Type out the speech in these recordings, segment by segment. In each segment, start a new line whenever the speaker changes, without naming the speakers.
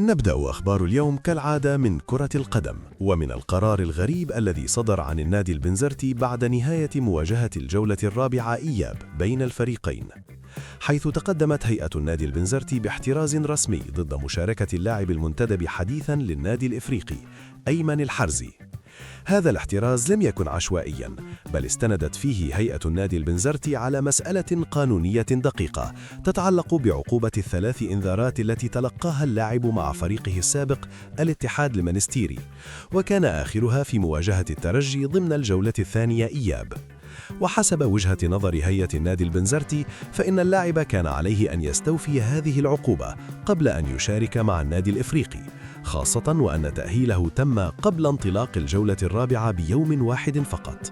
نبدأ أخبار اليوم كالعادة من كرة القدم، ومن القرار الغريب الذي صدر عن النادي البنزرتي بعد نهاية مواجهة الجولة الرابعة إياب بين الفريقين، حيث تقدمت هيئة النادي البنزرتي باحتراز رسمي ضد مشاركة اللاعب المنتدب حديثاً للنادي الإفريقي أيمن الحرزي. هذا الاحتراز لم يكن عشوائياً، بل استندت فيه هيئة النادي البنزرتي على مسألة قانونية دقيقة تتعلق بعقوبة الثلاث إنذارات التي تلقاها اللاعب مع فريقه السابق الاتحاد المنستيري، وكان آخرها في مواجهة الترجي ضمن الجولة الثانية إياب. وحسب وجهة نظر هيئة النادي البنزرتي، فإن اللاعب كان عليه أن يستوفي هذه العقوبة قبل أن يشارك مع النادي الإفريقي، خاصة وأن تأهيله تم قبل انطلاق الجولة الرابعة بيوم واحد فقط.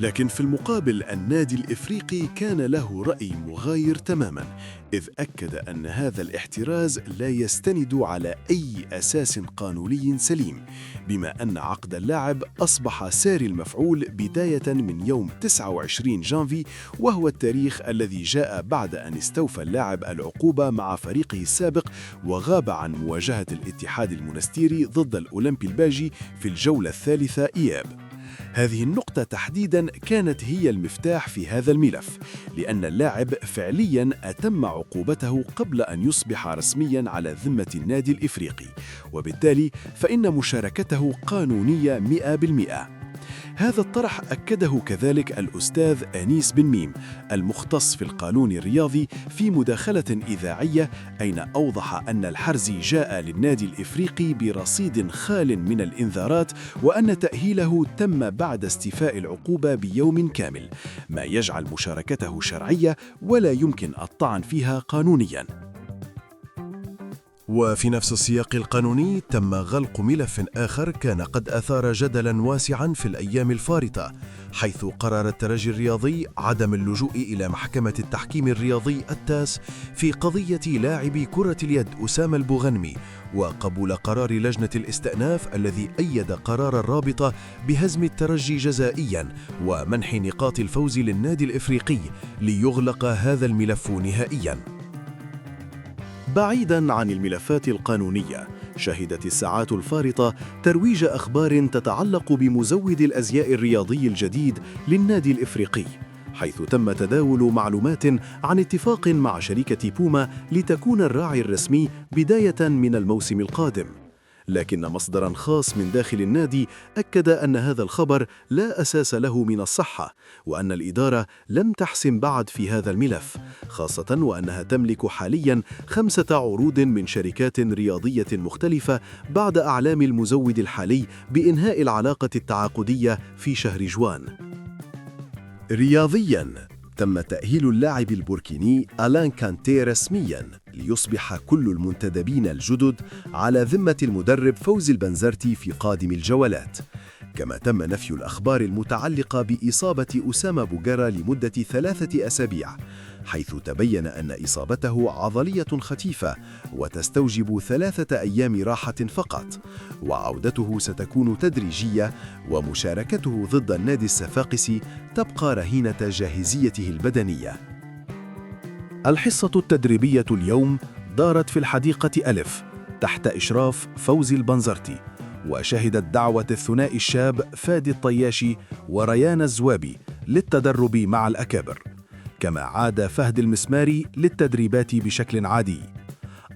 لكن في المقابل النادي الإفريقي كان له رأي مغاير تماماً، إذ أكد أن هذا الاحتراز لا يستند على أي أساس قانوني سليم، بما أن عقد اللاعب أصبح ساري المفعول بداية من يوم 29 جانفي، وهو التاريخ الذي جاء بعد أن استوفى اللاعب العقوبة مع فريقه السابق وغاب عن مواجهة الاتحاد المنستيري ضد الأولمبي الباجي في الجولة الثالثة إياب. هذه النقطة تحديداً كانت هي المفتاح في هذا الملف، لأن اللاعب فعلياً أتم عقوبته قبل أن يصبح رسمياً على ذمة النادي الإفريقي، وبالتالي فإن مشاركته قانونية 100%. هذا الطرح أكده كذلك الأستاذ أنيس بن ميم المختص في القانون الرياضي في مداخلة إذاعية، أين أوضح أن الحرزي جاء للنادي الإفريقي برصيد خال من الإنذارات، وأن تأهيله تم بعد استيفاء العقوبة بيوم كامل، ما يجعل مشاركته شرعية ولا يمكن الطعن فيها قانونياً.
وفي نفس السياق القانوني تم غلق ملف آخر كان قد أثار جدلاً واسعاً في الأيام الفارطة، حيث قرر الترجي الرياضي عدم اللجوء إلى محكمة التحكيم الرياضي التاس في قضية لاعب كرة اليد أسامة البوغنمي، وقبول قرار لجنة الاستئناف الذي أيد قرار الرابطة بهزم الترجي جزائياً ومنح نقاط الفوز للنادي الإفريقي ليغلق هذا الملف نهائياً.
بعيداً عن الملفات القانونية، شهدت الساعات الفارطة ترويج أخبار تتعلق بمزود الأزياء الرياضي الجديد للنادي الإفريقي، حيث تم تداول معلومات عن اتفاق مع شركة بوما لتكون الراعي الرسمي بداية من الموسم القادم. لكن مصدراً خاص من داخل النادي أكد أن هذا الخبر لا أساس له من الصحة، وأن الإدارة لم تحسم بعد في هذا الملف، خاصة وأنها تملك حالياً 5 عروض من شركات رياضية مختلفة بعد أعلام المزود الحالي بإنهاء العلاقة التعاقدية في شهر جوان.
رياضياً، تم تأهيل اللاعب البوركيني ألان كانتي رسمياً ليصبح كل المنتدبين الجدد على ذمة المدرب فوزي البنزرتي في قادم الجولات. كما تم نفي الأخبار المتعلقة بإصابة أسامة بوغارا لمدة 3 أسابيع، حيث تبين أن إصابته عضلية خفيفة وتستوجب 3 أيام راحة فقط، وعودته ستكون تدريجية، ومشاركته ضد النادي الصفاقسي تبقى رهينة جاهزيته البدنية. الحصة التدريبية اليوم دارت في الحديقة ألف تحت إشراف فوزي البنزرتي، وشهدت دعوة الثنائي الشاب فادي الطياشي وريان الزوابي للتدرب مع الأكابر، كما عاد فهد المسماري للتدريبات بشكل عادي.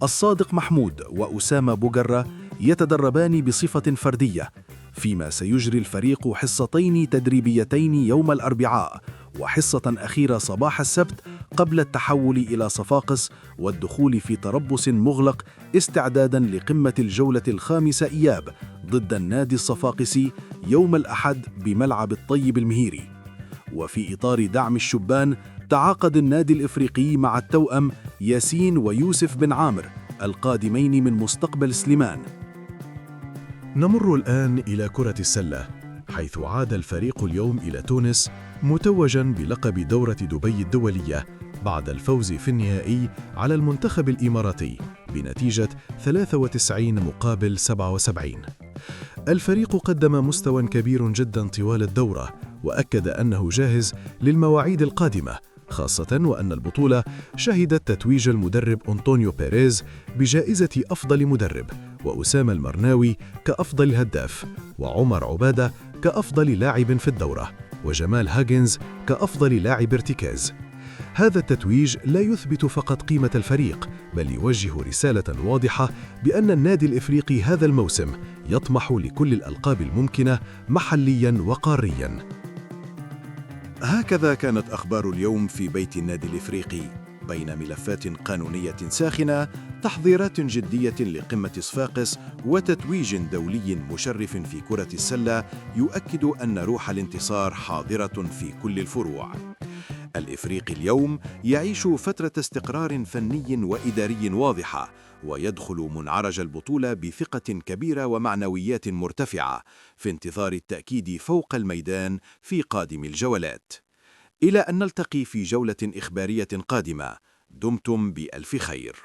الصادق محمود وأسامة بوغارا يتدربان بصفة فردية، فيما سيجري الفريق حصتين تدريبيتين يوم الأربعاء وحصة أخيرة صباح السبت قبل التحول إلى صفاقس والدخول في تربص مغلق استعداداً لقمة الجولة الخامسة إياب ضد النادي الصفاقسي يوم الأحد بملعب الطيب المهيري. وفي إطار دعم الشبان، تعاقد النادي الإفريقي مع التوأم ياسين ويوسف بن عامر القادمين من مستقبل سليمان. نمر الآن إلى كرة السلة، حيث عاد الفريق اليوم إلى تونس متوجاً بلقب دورة دبي الدولية بعد الفوز في النهائي على المنتخب الإماراتي بنتيجة 93-77. الفريق قدم مستوى كبير جداً طوال الدورة، وأكد أنه جاهز للمواعيد القادمة، خاصة وأن البطولة شهدت تتويج المدرب أنطونيو بيريز بجائزة أفضل مدرب، وأسامة المرناوي كأفضل هداف، وعمر عبادة كأفضل لاعب في الدورة، وجمال هاجنز كأفضل لاعب ارتكاز. هذا التتويج لا يثبت فقط قيمة الفريق، بل يوجه رسالة واضحة بأن النادي الإفريقي هذا الموسم يطمح لكل الألقاب الممكنة محلياً وقارياً.
هكذا كانت أخبار اليوم في بيت النادي الإفريقي، بين ملفات قانونية ساخنة، تحضيرات جدية لقمة صفاقس، وتتويج دولي مشرف في كرة السلة يؤكد أن روح الانتصار حاضرة في كل الفروع. الإفريقي اليوم يعيش فترة استقرار فني وإداري واضحة، ويدخل منعرج البطولة بثقة كبيرة ومعنويات مرتفعة، في انتظار التأكيد فوق الميدان في قادم الجولات. إلى أن نلتقي في جولة إخبارية قادمة، دمتم بألف خير.